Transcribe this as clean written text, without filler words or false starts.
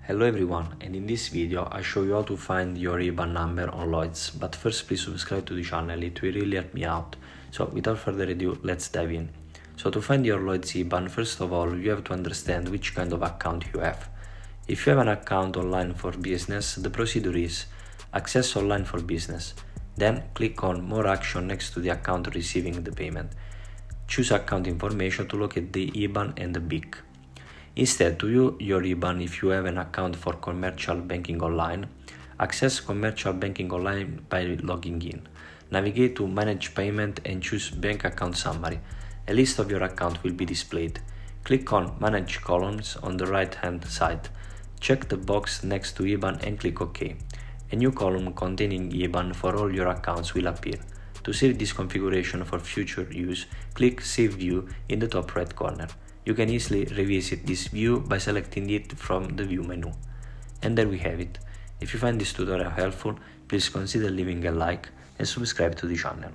Hello everyone, and in this video I show you how to find your Iban number on Lloyds, but first please subscribe to the channel, it will really help me out. So without further ado, let's dive in. So to find your Lloyds Iban, first of all you have to understand which kind of account you have. If you have an account online for business, the procedure is access online for business. Then click on more action next to the account receiving the payment. Choose account information to locate the Iban and the BIC. Instead, to view your Iban if you have an account for commercial banking online, access commercial banking online by logging in. Navigate to Manage Payment and choose Bank Account Summary. A list of your account will be displayed. Click on Manage Columns on the right hand side. Check the box next to Iban and click OK. A new column containing Iban for all your accounts will appear. To save this configuration for future use, click Save View in the top right corner. You can easily revisit this view by selecting it from the View menu. And there we have it. If you find this tutorial helpful, please consider leaving a like and subscribe to the channel.